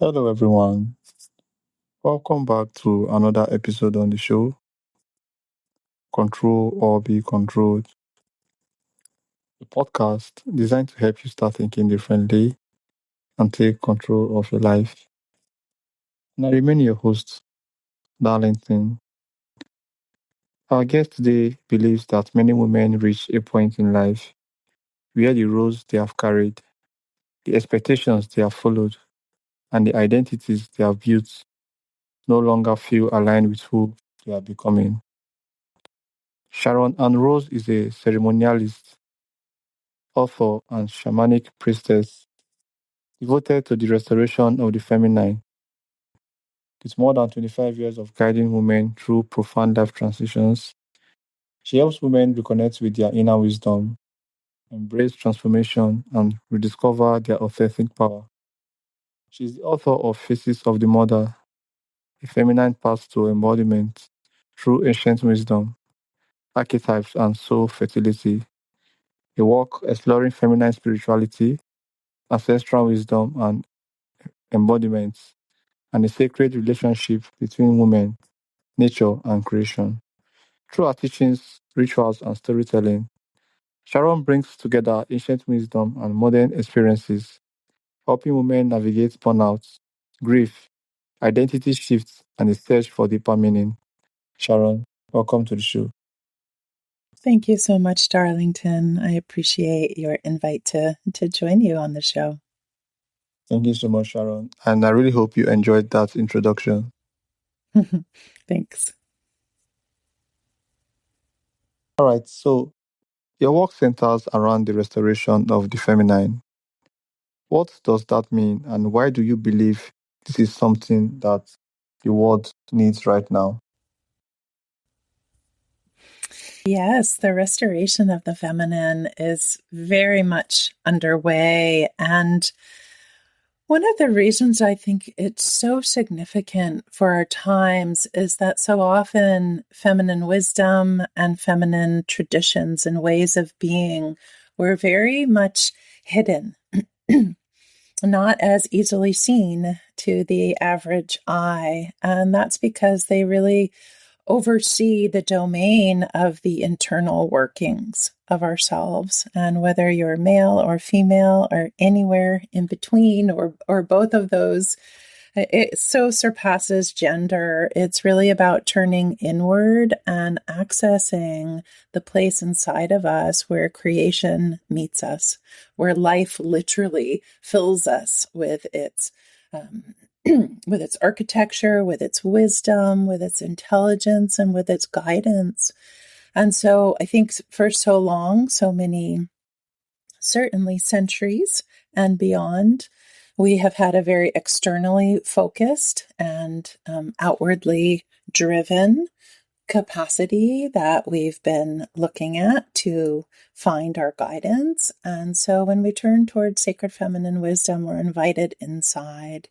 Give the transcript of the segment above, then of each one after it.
Hello, everyone. Welcome back to another episode on the show, Control or Be Controlled, the podcast designed to help you start thinking differently and take control of your life. And I remain your host, Darlington. Our guest today believes that many women reach a point in life where the roles they have carried, the expectations they have followed, and the identities they have built no longer feel aligned with who they are becoming. Sharon Ann Rose is a ceremonialist, author, and shamanic priestess devoted to the restoration of the feminine. With more than 25 years of guiding women through profound life transitions, she helps women reconnect with their inner wisdom, embrace transformation, and rediscover their authentic power. She is the author of Faces of the Mother, a feminine path to embodiment through ancient wisdom, archetypes, and soul fertility, a work exploring feminine spirituality, ancestral wisdom, and embodiment, and a sacred relationship between women, nature, and creation. Through her teachings, rituals, and storytelling, Sharon brings together ancient wisdom and modern experiences, helping women navigate burnout, grief, identity shifts, and a search for deeper meaning. Sharon, welcome to the show. Thank you so much, Darlington. I appreciate your invite to join you on the show. Thank you so much, Sharon. And I really hope you enjoyed that introduction. Thanks. All right, so your work centers around the restoration of the feminine. What does that mean, and why do you believe this is something that the world needs right now? Yes, the restoration of the feminine is very much underway. And one of the reasons I think it's so significant for our times is that so often feminine wisdom and feminine traditions and ways of being were very much hidden. Not as easily seen to the average eye. And that's because they really oversee the domain of the internal workings of ourselves. And whether you're male or female or anywhere in between or both of those, it so surpasses gender. It's really about turning inward and accessing the place inside of us where creation meets us, where life literally fills us with its with its architecture, with its wisdom, with its intelligence, and with its guidance. And so I think for so long, so many, certainly centuries and beyond, we have had a very externally focused and outwardly driven capacity that we've been looking at to find our guidance. And so when we turn towards sacred feminine wisdom, we're invited inside.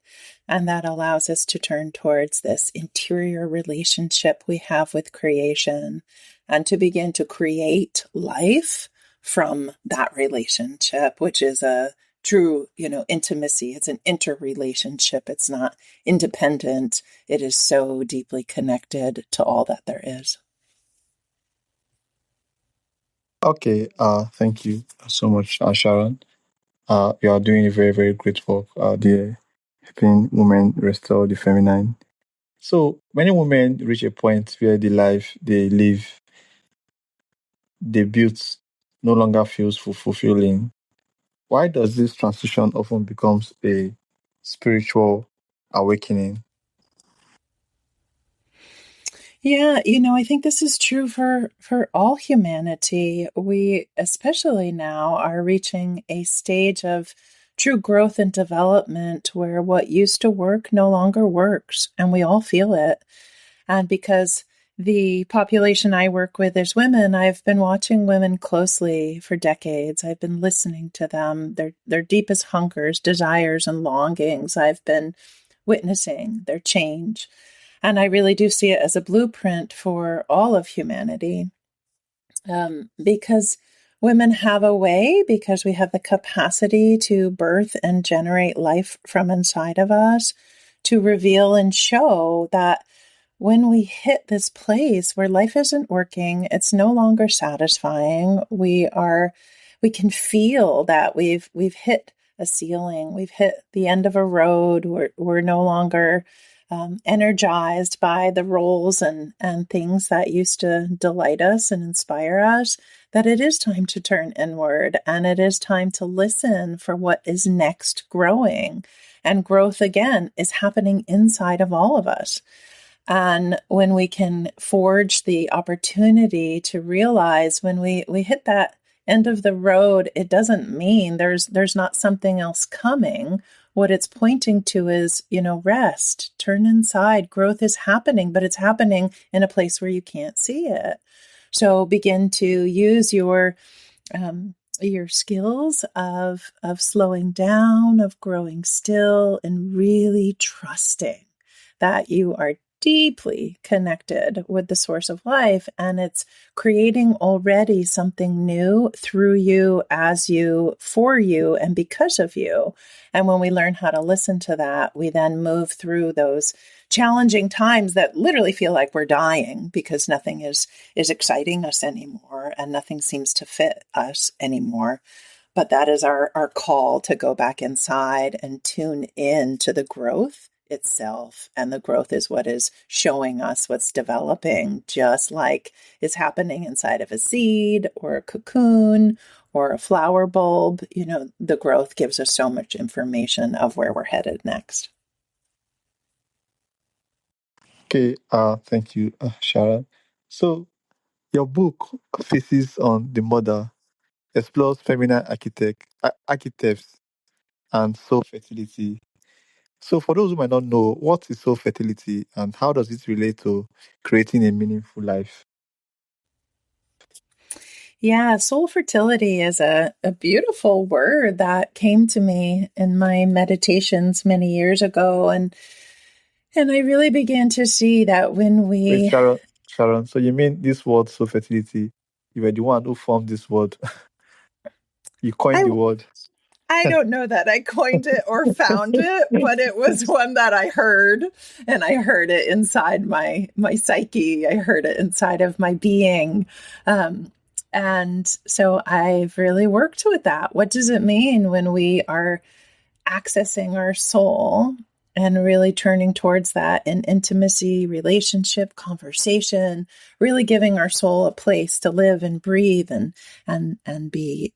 And that allows us to turn towards this interior relationship we have with creation and to begin to create life from that relationship, which is a true, intimacy. It's an interrelationship. It's not independent. It is so deeply connected to all that there is. Okay, thank you so much, Sharon. You are doing a very, very great work there, helping women restore the feminine. So many women reach a point where the life they live, they built, no longer feels fulfilling. Why does this transition often becomes a spiritual awakening? Yeah, I think this is true for all humanity. We, especially now, are reaching a stage of true growth and development where what used to work no longer works, and we all feel it. And because the population I work with is women, I've been watching women closely for decades. I've been listening to them, their deepest hungers, desires, and longings. I've been witnessing their change. And I really do see it as a blueprint for all of humanity, because women have a way, because we have the capacity to birth and generate life from inside of us, to reveal and show that when we hit this place where life isn't working, it's no longer satisfying. We can feel that we've hit a ceiling. We've hit the end of a road. We're no longer energized by the roles and things that used to delight us and inspire us, that it is time to turn inward, and it is time to listen for what is next growing. And growth, again, is happening inside of all of us. And when we can forge the opportunity to realize when we hit that end of the road, it doesn't mean there's not something else coming. What it's pointing to is, rest, turn inside. Growth is happening, but it's happening in a place where you can't see it. So begin to use your skills of slowing down, of growing still, and really trusting that you are deeply connected with the source of life, and it's creating already something new through you, as you, for you, and because of you. And when we learn how to listen to that, we then move through those challenging times that literally feel like we're dying, because nothing is exciting us anymore and nothing seems to fit us anymore. But that is our call to go back inside and tune in to the growth itself. And the growth is what is showing us what's developing, just like is happening inside of a seed or a cocoon or a flower bulb. The growth gives us so much information of where we're headed next. Okay, thank you, Sharon. So, your book, Faces on the Mother, explores feminine archetypes and soul fertility. So, for those who might not know, what is soul fertility and how does it relate to creating a meaningful life? Yeah, soul fertility is a beautiful word that came to me in my meditations many years ago. And I really began to see that when Wait, we, Sharon, so you mean this word soul fertility? You were the one who formed this word. You coined I, the word. I don't know that I coined it or found it, but it was one that I heard, and I heard it inside my psyche. I heard it inside of my being. And so I've really worked with that. What does it mean when we are accessing our soul and really turning towards that in intimacy, relationship, conversation, really giving our soul a place to live and breathe and be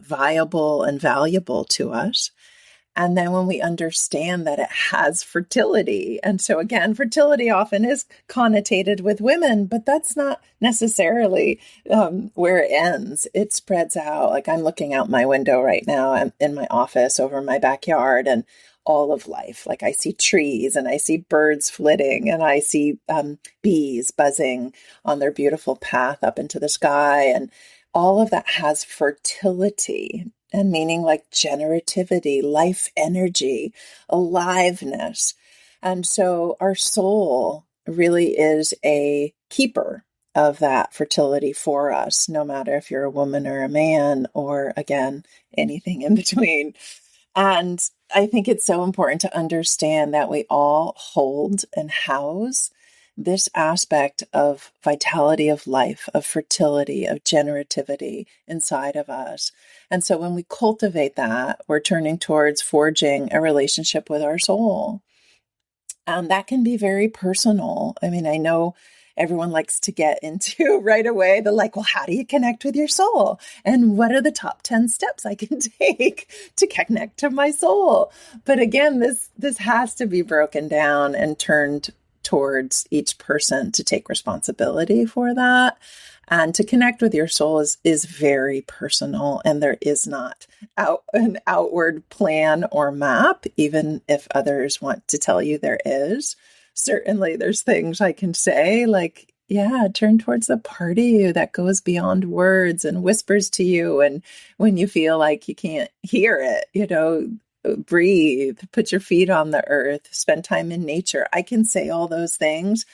viable and valuable to us? And then when we understand that it has fertility, and so again, fertility often is connotated with women, but that's not necessarily where it ends. It spreads out. Like, I'm looking out my window right now. I'm in my office over my backyard, and all of life. Like, I see trees and I see birds flitting and I see bees buzzing on their beautiful path up into the sky. And all of that has fertility, and meaning like generativity, life energy, aliveness. And so our soul really is a keeper of that fertility for us, no matter if you're a woman or a man, or again, anything in between. And I think it's so important to understand that we all hold and house this aspect of vitality of life, of fertility, of generativity inside of us. And so when we cultivate that, we're turning towards forging a relationship with our soul. And that can be very personal. I mean, I know everyone likes to get into right away well, how do you connect with your soul? And what are the top 10 steps I can take to connect to my soul? But again, this has to be broken down and turned towards each person to take responsibility for that. And to connect with your soul is very personal, and there is not an outward plan or map, even if others want to tell you there is. Certainly there's things I can say, like, yeah, turn towards the part of you that goes beyond words and whispers to you. And when you feel like you can't hear it, breathe, put your feet on the earth, spend time in nature. I can say all those things,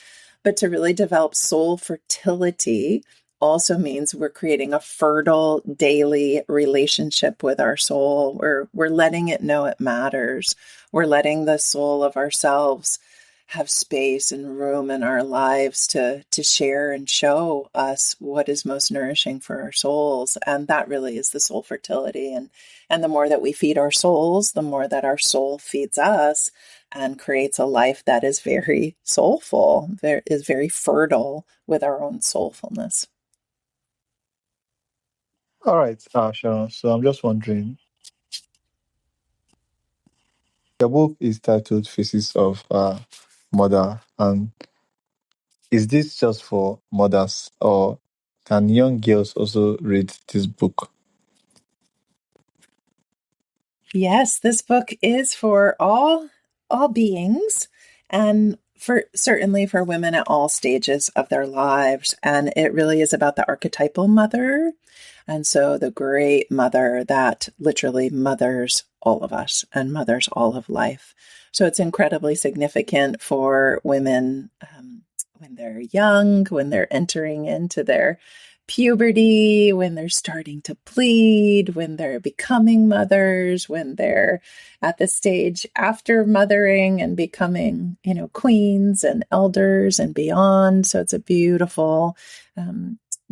but to really develop soul fertility, also means we're creating a fertile daily relationship with our soul. We're letting it know it matters. We're letting the soul of ourselves have space and room in our lives to share and show us what is most nourishing for our souls. And that really is the soul fertility. And the more that we feed our souls, the more that our soul feeds us and creates a life that is very soulful, is very fertile with our own soulfulness. All right, Sharon. So I'm just wondering, your book is titled Faces of Mother, and is this just for mothers, or can young girls also read this book? Yes, this book is for all beings, and for certainly for women at all stages of their lives. And it really is about the archetypal mother. And so the great mother that literally mothers all of us and mothers all of life. So it's incredibly significant for women when they're young, when they're entering into their puberty, when they're starting to bleed, when they're becoming mothers, when they're at the stage after mothering and becoming, queens and elders and beyond. So it's a beautiful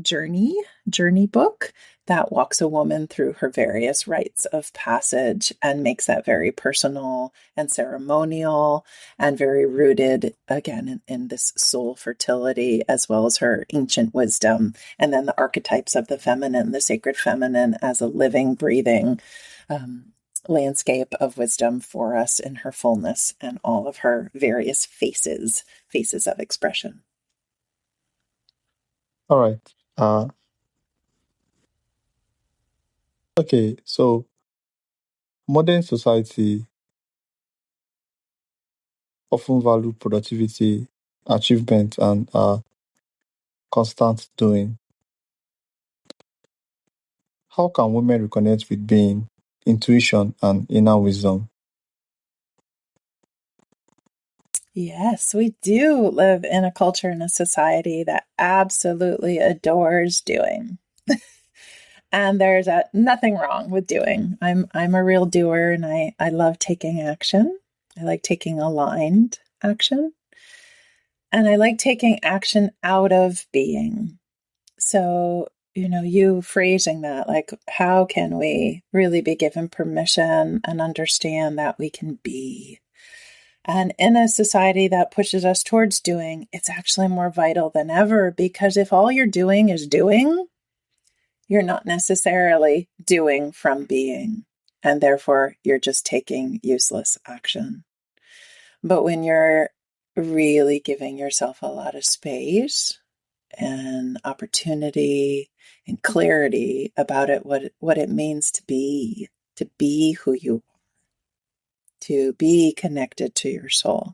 journey book that walks a woman through her various rites of passage and makes that very personal and ceremonial and very rooted, again, in this soul fertility, as well as her ancient wisdom. And then the archetypes of the feminine, the sacred feminine as a living, breathing landscape of wisdom for us in her fullness and all of her various faces of expression. All right. Okay, so modern society often value productivity, achievement, and constant doing. How can women reconnect with being, intuition, and inner wisdom? Yes, we do live in a culture and a society that absolutely adores doing. And there's nothing wrong with doing. I'm a real doer, and I love taking action. I like taking aligned action. And I like taking action out of being. So, you phrasing that, like, how can we really be given permission and understand that we can be? And in a society that pushes us towards doing, it's actually more vital than ever, because if all you're doing is doing, you're not necessarily doing from being. And therefore, you're just taking useless action. But when you're really giving yourself a lot of space and opportunity and clarity about it, what it means to be who you are, to be connected to your soul,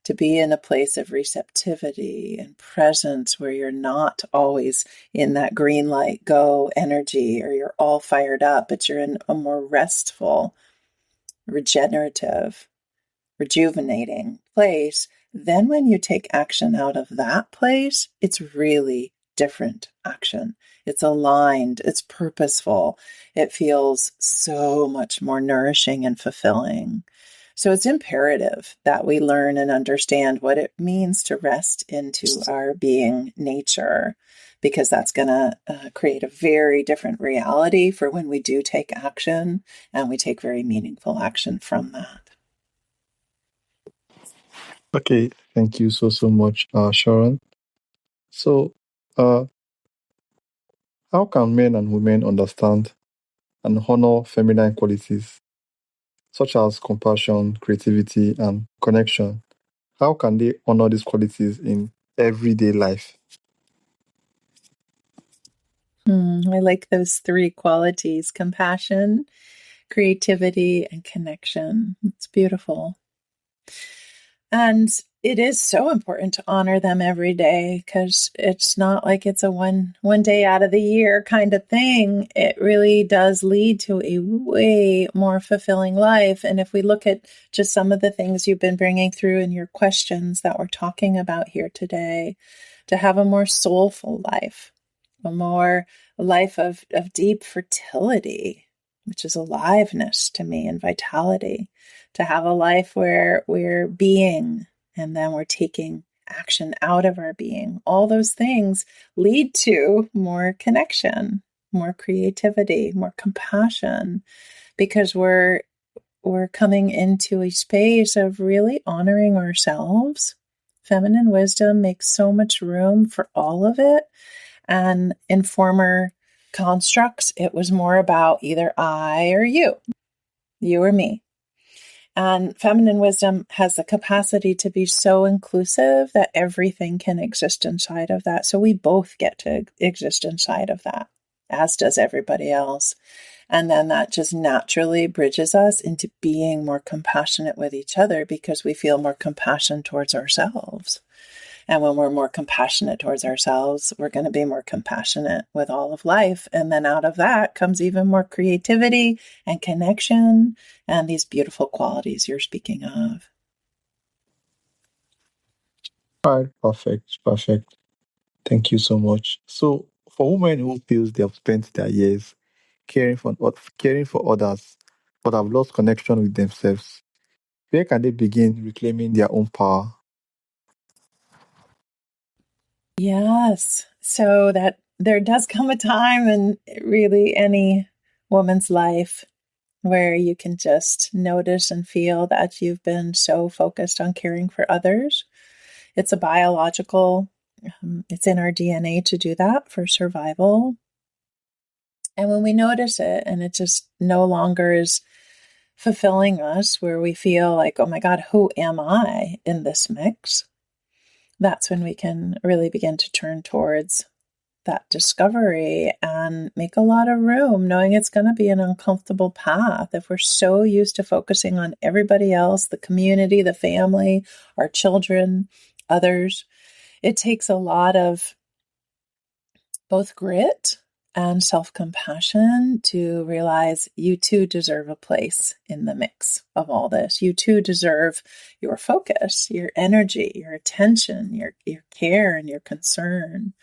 to be in a place of receptivity and presence where you're not always in that green light go energy or you're all fired up, but you're in a more restful, regenerative, rejuvenating place. Then when you take action out of that place, it's really different action. It's aligned, it's purposeful. It feels so much more nourishing and fulfilling. So it's imperative that we learn and understand what it means to rest into our being nature, because that's going to create a very different reality for when we do take action, and we take very meaningful action from that. Okay, thank you so much, Sharon. So, uh, how can men and women understand and honor feminine qualities such as compassion, creativity, and connection? How can they honor these qualities in everyday life? I like those three qualities: compassion, creativity, and connection. It's beautiful. And it is so important to honor them every day, because it's not like it's a one day out of the year kind of thing. It really does lead to a way more fulfilling life. And if we look at just some of the things you've been bringing through in your questions that we're talking about here today, to have a more soulful life, a life of deep fertility, which is aliveness to me and vitality, to have a life where we're being and then we're taking action out of our being. All those things lead to more connection, more creativity, more compassion, because we're coming into a space of really honoring ourselves. Feminine wisdom makes so much room for all of it. And in former constructs, it was more about either I or you or me. And feminine wisdom has the capacity to be so inclusive that everything can exist inside of that. So we both get to exist inside of that, as does everybody else. And then that just naturally bridges us into being more compassionate with each other because we feel more compassion towards ourselves. And when we're more compassionate towards ourselves, we're going to be more compassionate with all of life. And then out of that comes even more creativity and connection and these beautiful qualities you're speaking of. All right, perfect, perfect. Thank you so much. So, for women who feels they have spent their years caring for others, but have lost connection with themselves, where can they begin reclaiming their own power? Yes. So that there does come a time in really any woman's life where you can just notice and feel that you've been so focused on caring for others. It's a biological, it's in our DNA to do that for survival. And when we notice it and it just no longer is fulfilling us, where we feel like, oh my God, who am I in this mix? That's when we can really begin to turn towards that discovery and make a lot of room, knowing it's going to be an uncomfortable path. If we're so used to focusing on everybody else, the community, the family, our children, others, it takes a lot of both grit and self-compassion to realize you too deserve a place in the mix of all this. You too deserve your focus, your energy, your attention, your care and your concern.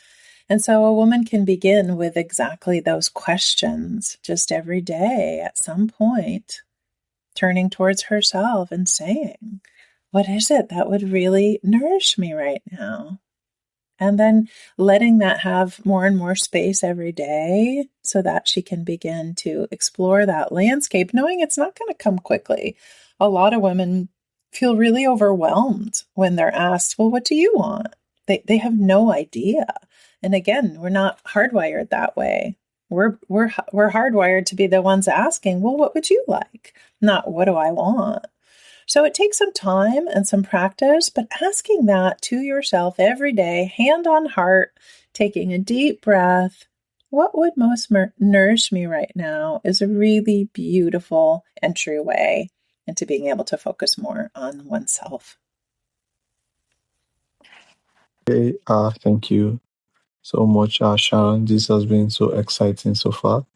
And so a woman can begin with exactly those questions just every day at some point, turning towards herself and saying, what is it that would really nourish me right now? And then letting that have more and more space every day so that she can begin to explore that landscape, knowing it's not going to come quickly. A lot of women feel really overwhelmed when they're asked, well, what do you want? They have no idea. And again, we're not hardwired that way. We're hardwired to be the ones asking, well, what would you like? Not what do I want? So it takes some time and some practice, but asking that to yourself every day, hand on heart, taking a deep breath, what would most nourish me right now is a really beautiful entryway into being able to focus more on oneself. Okay, thank you so much, Sharon. This has been so exciting so far.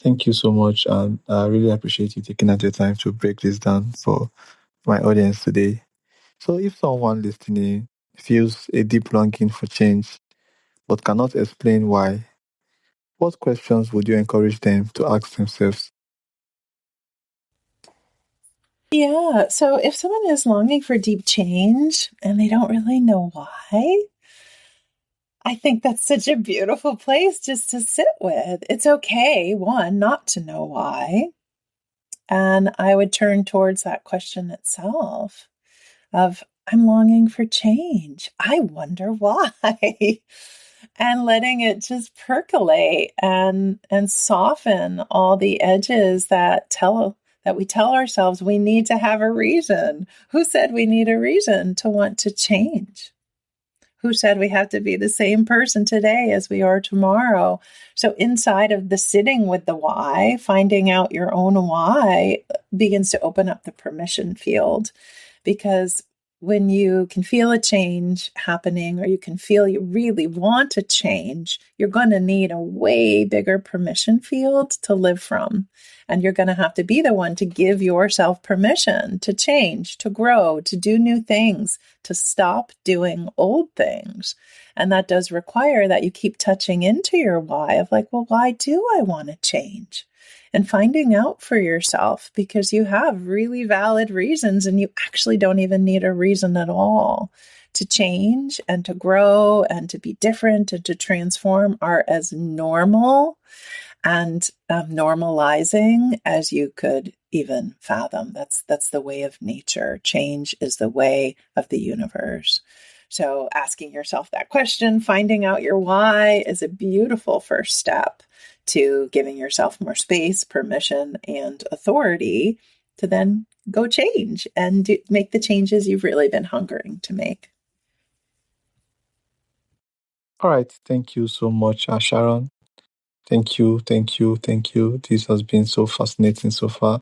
Thank you so much, and I really appreciate you taking out your time to break this down for my audience today. So, if someone listening feels a deep longing for change but cannot explain why, what questions would you encourage them to ask themselves? Yeah, so if someone is longing for deep change and they don't really know why, I think that's such a beautiful place just to sit with. It's okay, one, not to know why. And I would turn towards that question itself of, I'm longing for change. I wonder why. And letting it just percolate and soften all the edges that we tell ourselves we need to have a reason. Who said we need a reason to want to change? Who said we have to be the same person today as we are tomorrow? So inside of the sitting with the why, finding out your own why begins to open up the permission field. Because when you can feel a change happening, or you can feel you really want to change, you're going to need a way bigger permission field to live from. And you're going to have to be the one to give yourself permission to change, to grow, to do new things, to stop doing old things. And that does require that you keep touching into your why of like, well, why do I want to change? And finding out for yourself, because you have really valid reasons and you actually don't even need a reason at all to change and to grow and to be different and to transform are as normal and normalizing as you could even fathom. That's the way of nature. Change is the way of the universe. So asking yourself that question, finding out your why is a beautiful first step to giving yourself more space, permission, and authority to then go change and make the changes you've really been hungering to make. All right. Thank you so much, Sharon. Thank you, thank you, thank you. This has been so fascinating so far.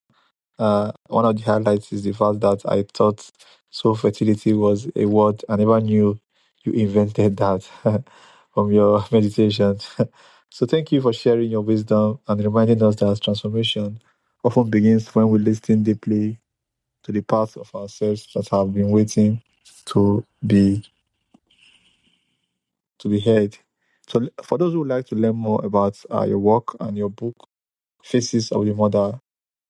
One of the highlights is the fact that I thought soul fertility was a word. I never knew you invented that from your meditation. So thank you for sharing your wisdom and reminding us that transformation often begins when we listen deeply to the parts of ourselves that have been waiting to be heard. So for those who would like to learn more about your work and your book, Faces of the Mother,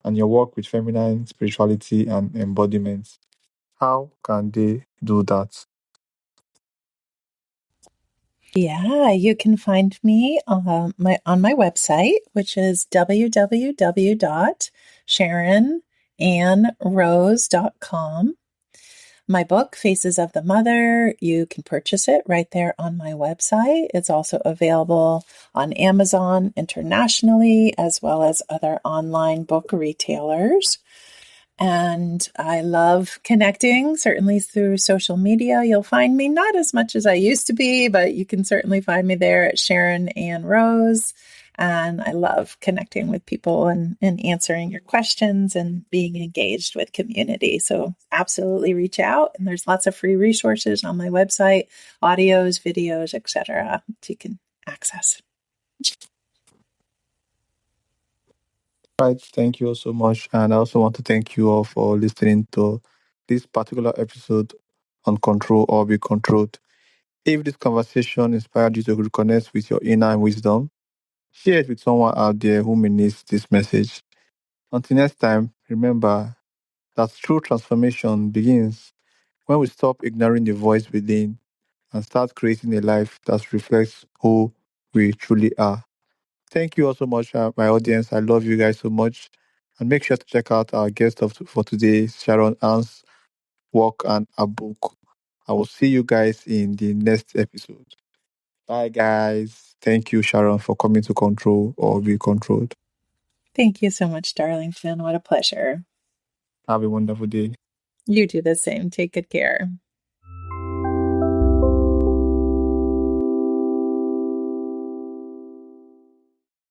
and your work with feminine spirituality and embodiment, how can they do that? Yeah, you can find me on my website, which is www.sharonannrose.com. My book, Faces of the Mother, you can purchase it right there on my website. It's also available on Amazon internationally, as well as other online book retailers. And I love connecting, certainly through social media. You'll find me not as much as I used to be, but you can certainly find me there at Sharon Ann Rose. And I love connecting with people and answering your questions and being engaged with community. So absolutely reach out. And there's lots of free resources on my website, audios, videos, etc. that you can access. Right. Thank you all so much. And I also want to thank you all for listening to this particular episode on Control or Be Controlled. If this conversation inspired you to reconnect with your inner wisdom, share it with someone out there who may need this message. Until next time, remember that true transformation begins when we stop ignoring the voice within and start creating a life that reflects who we truly are. Thank you all so much, my audience. I love you guys so much. And make sure to check out our guest for today, Sharon Ann's work and a book. I will see you guys in the next episode. Bye, guys. Thank you, Sharon, for coming to Control or Be Controlled. Thank you so much, Darlington. What a pleasure. Have a wonderful day. You do the same. Take good care.